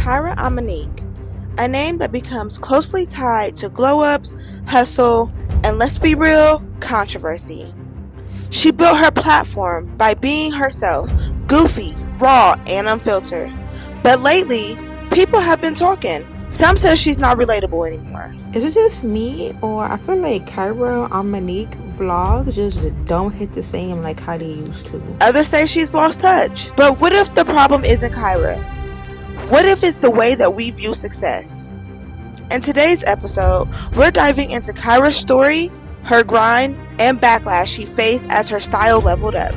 Kirah Ominique, a name that becomes closely tied to glow-ups, hustle, and let's be real, controversy. She built her platform by being herself, goofy, raw, and unfiltered. But lately, people have been talking. Some say she's not relatable anymore. Is it just me, or I feel like Kirah Ominique vlogs just don't hit the same like how they used to? Others say she's lost touch. But what if the problem isn't Kyra? What if it's the way that we view success? In today's episode, we're diving into Kyra's story, her grind, and backlash she faced as her style leveled up.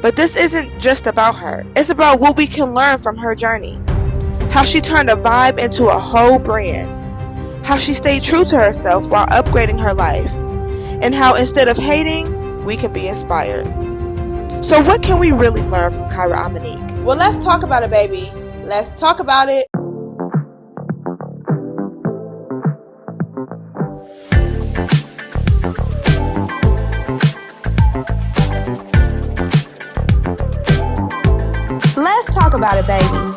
But this isn't just about her. It's about what we can learn from her journey. How she turned a vibe into a whole brand. How she stayed true to herself while upgrading her life. And how instead of hating, we can be inspired. So what can we really learn from Kirah Ominique? Well, let's talk about it, baby. Let's talk about it. Let's talk about it, baby.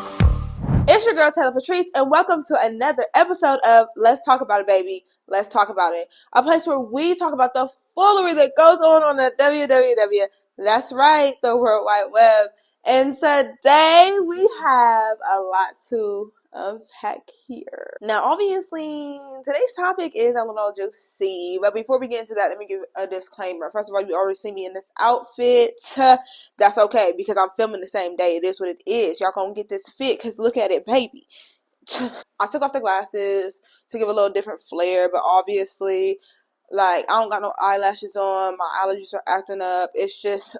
It's your girl, Taylor Patrice, and welcome to another episode of Let's Talk About It, baby. Let's talk about it. A place where we talk about the foolery that goes on the www. That's right, the World Wide Web. And today we have a lot to unpack here. Now, obviously, today's topic is a little juicy, but before we get into that, let me give a disclaimer. First of all, you already see me in this outfit. That's okay, because I'm filming the same day. It is what it is. Y'all gonna get this fit, because look at it, baby. I took off the glasses to give a little different flair, but obviously, like, I don't got no eyelashes on. My allergies are acting up. It's just,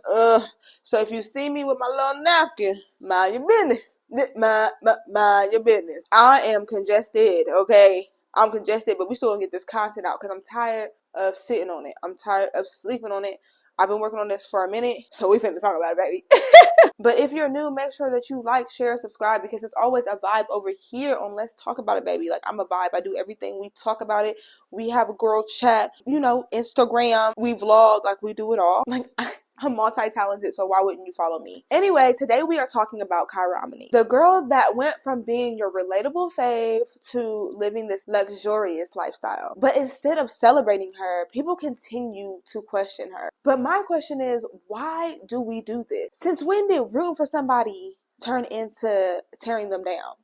So if you see me with my little napkin, mind your business. Mind your business. I am congested, okay? I'm congested, but we still gonna get this content out because I'm tired of sitting on it. I'm tired of sleeping on it. I've been working on this for a minute, so we finna talk about it, baby. But if you're new, make sure that you like, share, subscribe, because it's always a vibe over here on Let's Talk About It, baby. Like, I'm a vibe. I do everything. We talk about it. We have a girl chat, Instagram. We vlog, like, we do it all. Like, I'm multi-talented, so why wouldn't you follow me? Anyway, today we are talking about Kirah Ominique, the girl that went from being your relatable fave to living this luxurious lifestyle. But instead of celebrating her, people continue to question her. But my question is, why do we do this? Since when did rooting for somebody turn into tearing them down?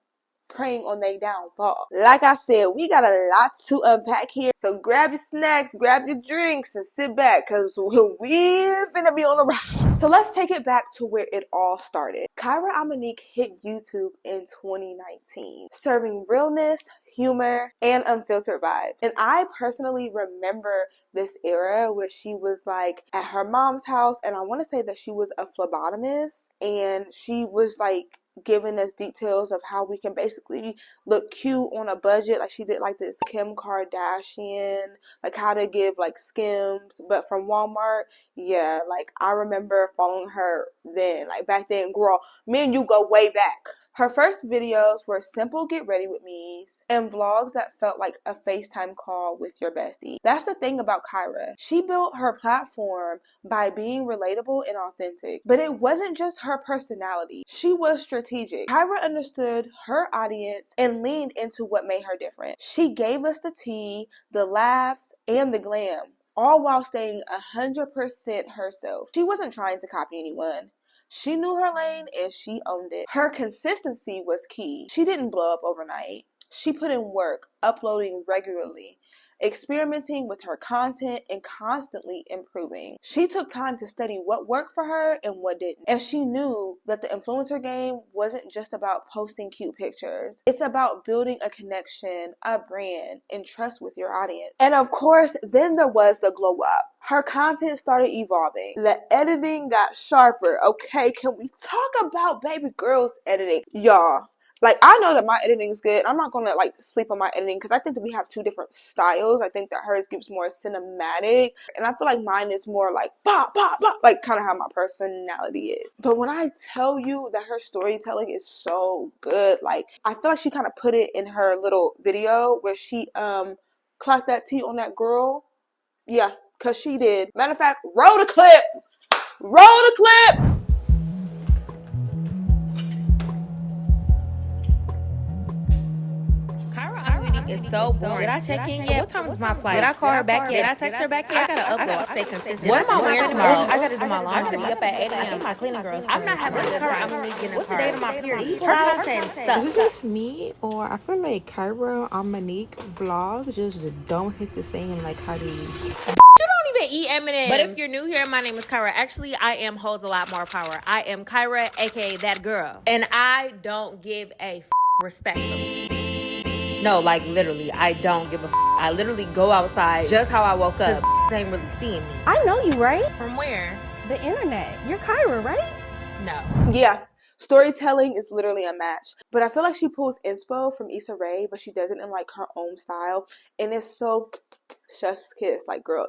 Preying on their downfall. Like I said, we got a lot to unpack here. So grab your snacks, grab your drinks, and sit back, because we're finna be on the ride. So let's take it back to where it all started. Kirah Ominique hit YouTube in 2019, serving realness, humor, and unfiltered vibes. And I personally remember this era where she was like at her mom's house, and I want to say that she was a phlebotomist, and she was like giving us details of how we can basically look cute on a budget. Like, she did like this Kim Kardashian, like how to give like Skims, but from Walmart. Yeah, like I remember following her then, like back then, girl, me and you go way back. Her first videos were simple get ready with me's and vlogs that felt like a FaceTime call with your bestie. That's the thing about Kyra. She built her platform by being relatable and authentic. But it wasn't just her personality. She was strategic. Kyra understood her audience and leaned into what made her different. She gave us the tea, the laughs, and the glam, all while staying 100% herself. She wasn't trying to copy anyone. She knew her lane and she owned it. Her consistency was key. She didn't blow up overnight. She put in work, uploading regularly, experimenting with her content, and constantly improving. She took time to study what worked for her and what didn't. And she knew that the influencer game wasn't just about posting cute pictures. It's about building a connection, a brand, and trust with your audience. And of course, then there was the glow up. Her content started evolving. The editing got sharper. Okay, can we talk about baby girl's editing? Y'all, like, I know that my editing is good. I'm not going to, like, sleep on my editing, because I think that we have two different styles. I think that hers gives more cinematic, and I feel like mine is more, like, pop, pop, pop, like, kind of how my personality is. But when I tell you that her storytelling is so good, like, I feel like she kind of put it in her little video where she, clocked that tea on that girl. Yeah, because she did. Matter of fact, roll the clip. Roll the clip. is so boring. Did I check in yet? What time is my flight? Did I call her back yet? Did I text her back yet? I gotta upload. Stay consistent. What am I wearing tomorrow? I gotta do my laundry. I gotta be up at 8 a.m. My cleaning girls. I'm not having a good time. I'm getting a car. What's the date of my period? Her content sucks. Is it just me, or I feel like Kirah Ominique vlogs just don't hit the same like how these? You don't even eat M&M's. But if you're new here, my name is Kyra. Actually, I am holds a lot more power. I am Kyra, aka that girl, and I don't give a respectfully. No, like literally, I don't give a I literally go outside just how I woke up. They ain't really seeing me. I know you, right? From where? The internet. You're Kyra, right? No. Yeah. Storytelling is literally a match. But I feel like she pulls inspo from Issa Rae, but she does it in like her own style. And it's so chef's kiss. Like, girl,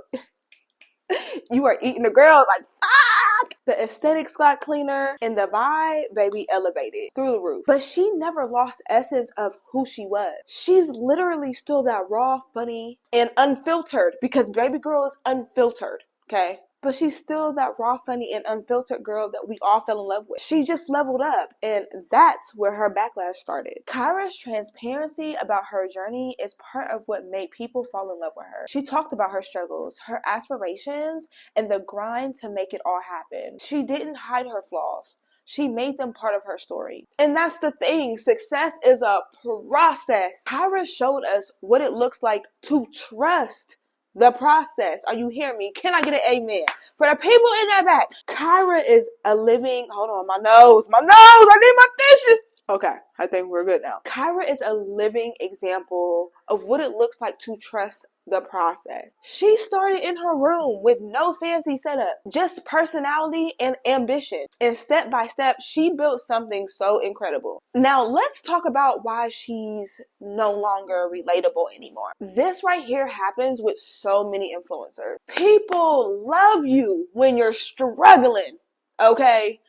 you are eating the girl. Like, fuck! The aesthetics got cleaner and the vibe, baby, elevated through the roof. But she never lost essence of who she was. She's literally still that raw, funny, and unfiltered, because baby girl is unfiltered, okay? But she's still that raw, funny, and unfiltered girl that we all fell in love with. She just leveled up, and that's where her backlash started. Kyra's transparency about her journey is part of what made people fall in love with her. She talked about her struggles, her aspirations, and the grind to make it all happen. She didn't hide her flaws. She made them part of her story. And that's the thing. Success is a process. Kyra showed us what it looks like to trust the process. Are you hearing me? Can I get an amen? For the people in that back, Kyra is a living, hold on, my nose, I need my tissues. Okay, I think we're good now. Kyra is a living example of what it looks like to trust the process. She started in her room with no fancy setup, just personality and ambition. And step by step, she built something so incredible. Now, let's talk about why she's no longer relatable anymore. This right here happens with so many influencers. People love you when you're struggling, okay?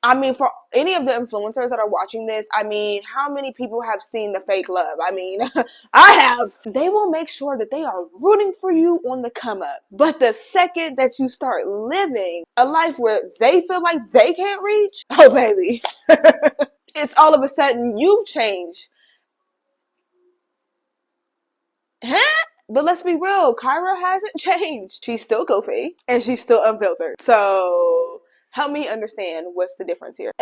I mean, for any of the influencers that are watching this, I mean, how many people have seen the fake love? I mean, I have. They will make sure that they are rooting for you on the come up. But the second that you start living a life where they feel like they can't reach, oh baby, it's all of a sudden you've changed. Huh? But let's be real, Kyra hasn't changed. She's still goofy and she's still unfiltered. So help me understand what's the difference here.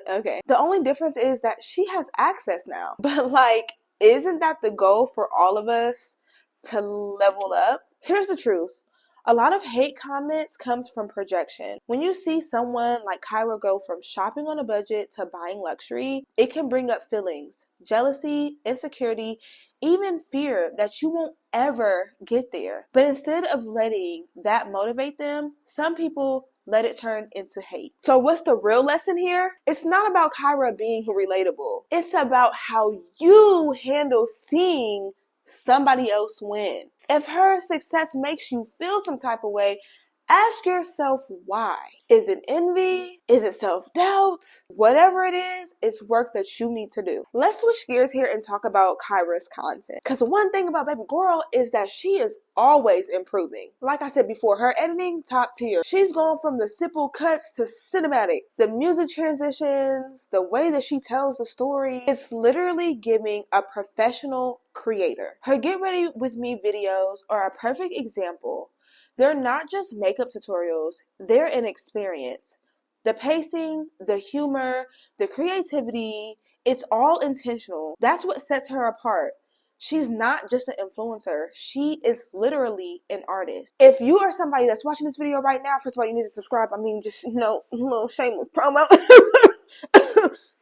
Okay. The only difference is that she has access now. But like, isn't that the goal for all of us, to level up? Here's the truth. A lot of hate comments comes from projection. When you see someone like Kyra go from shopping on a budget to buying luxury, it can bring up feelings, jealousy, insecurity, even fear that you won't ever get there. But instead of letting that motivate them, some people let it turn into hate. So what's the real lesson here? It's not about Kyra being relatable. It's about how you handle seeing somebody else win. If her success makes you feel some type of way, ask yourself why. Is it envy? Is it self-doubt? Whatever it is, it's work that you need to do. Let's switch gears here and talk about Kyra's content. Because one thing about baby girl is that she is always improving. Like I said before, her editing, top tier. She's gone from the simple cuts to cinematic. The music transitions, the way that she tells the story, it's literally giving a professional creator. Her Get Ready With Me videos are a perfect example. They're not just makeup tutorials, they're an experience. The pacing, the humor, the creativity, it's all intentional. That's what sets her apart. She's not just an influencer. She is literally an artist. If you are somebody that's watching this video right now, first of all, you need to subscribe. I mean, just, a little shameless promo.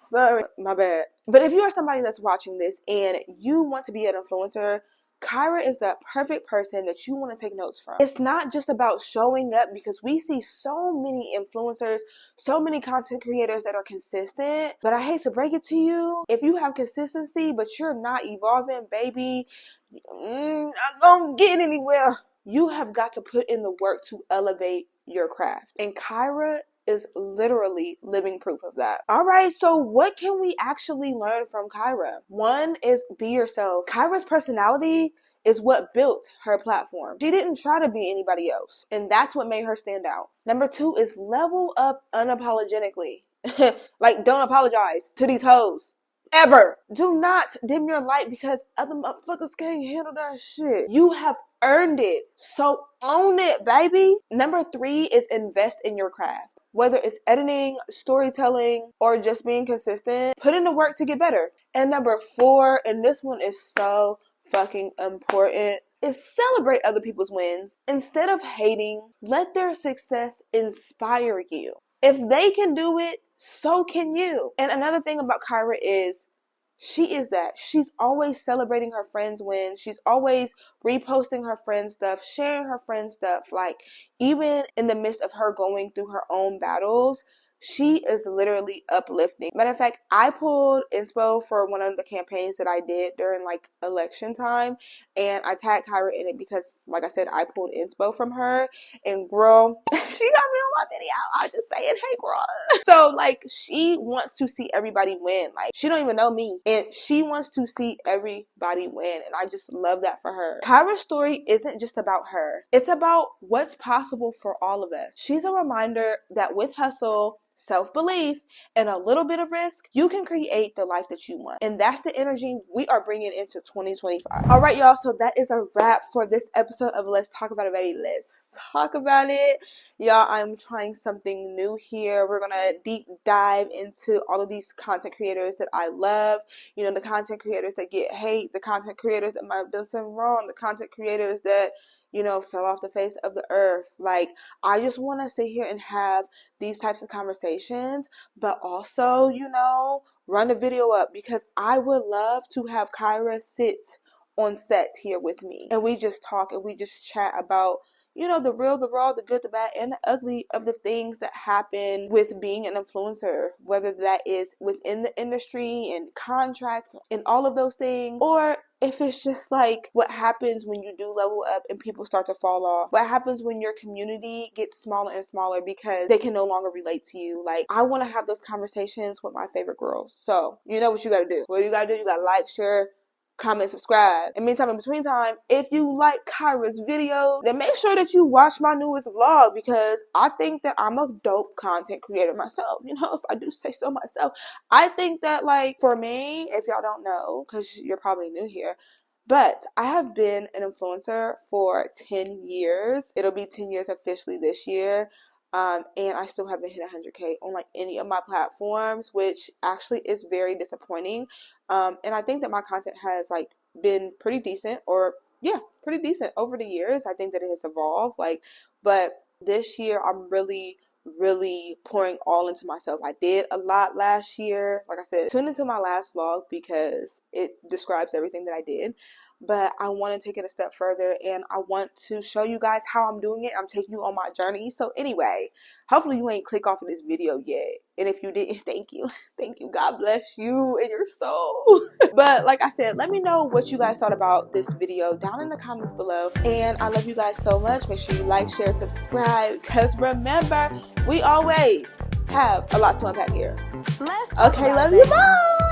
Sorry, my bad. But if you are somebody that's watching this and you want to be an influencer, Kyra is the perfect person that you want to take notes from. It's not just about showing up, because we see so many influencers, so many content creators that are consistent. But I hate to break it to you, if you have consistency but you're not evolving, baby, not gonna get anywhere. You have got to put in the work to elevate your craft. And Kyra is literally living proof of that. All right, so what can we actually learn from Kyra? One is be yourself. Kyra's personality is what built her platform. She didn't try to be anybody else, and that's what made her stand out. Number two is level up unapologetically. Like, don't apologize to these hoes. Ever. Do not dim your light because other motherfuckers can't handle that shit. You have earned it. So own it, baby. Number 3 is invest in your craft. Whether it's editing, storytelling, or just being consistent, put in the work to get better. And number 4, and this one is so fucking important, is celebrate other people's wins. Instead of hating, let their success inspire you. If they can do it, so can you. And another thing about Kyra is she is that. She's always celebrating her friends' wins. She's always reposting her friends' stuff, sharing her friends' stuff. Like, even in the midst of her going through her own battles, she is literally uplifting. Matter of fact, I pulled inspo for one of the campaigns that I did during like election time, and I tagged Kyra in it because, like I said, I pulled inspo from her. And girl, she got me on my video. I was just saying, hey girl. So like, she wants to see everybody win. Like, she don't even know me, and she wants to see everybody win, and I just love that for her. Kyra's story isn't just about her. It's about what's possible for all of us. She's a reminder that with hustle, self-belief, and a little bit of risk, you can create the life that you want. And that's the energy we are bringing into 2025. All right, y'all, so that is a wrap for this episode of Let's Talk About It, baby. Let's talk about it. Y'all, I'm trying something new here. We're gonna deep dive into all of these content creators that I love. You know, the content creators that get hate, the content creators that might have done something wrong, the content creators that, you know, fell off the face of the earth. Like, I just want to sit here and have these types of conversations, but also, you know, run a video up, because I would love to have Kyra sit on set here with me, and we just talk and we just chat about, you know, the real, the raw, the good, the bad, and the ugly of the things that happen with being an influencer, whether that is within the industry and contracts and all of those things, or if it's just like what happens when you do level up and people start to fall off. What happens when your community gets smaller and smaller because they can no longer relate to you. Like, I want to have those conversations with my favorite girls. So, you know what you got to do. What you got to do, you got to like, share, comment, subscribe. And meantime, in between time, if you like Kyra's video, then make sure that you watch my newest vlog, because I think that I'm a dope content creator myself. You know, if I do say so myself. I think that, like, for me, if y'all don't know, because you're probably new here, but I have been an influencer for 10 years. It'll be 10 years officially this year. And I still haven't hit 100K on like any of my platforms, which actually is very disappointing. And I think that my content has like been pretty decent, or pretty decent over the years. I think that it has evolved, like, but this year I'm really pouring all into myself. I did a lot last year. Like I said, tune into my last vlog because it describes everything that I did. But I want to take it a step further, and I want to show you guys how I'm doing it. I'm taking you on my journey. So anyway, hopefully you ain't click off of this video yet. And if you didn't, thank you. Thank you. God bless you and your soul. But like I said, let me know what you guys thought about this video down in the comments below. And I love you guys so much. Make sure you like, share, subscribe. Because remember, we always have a lot to unpack here. Let's talk Okay, about love it, you. baby. Bye.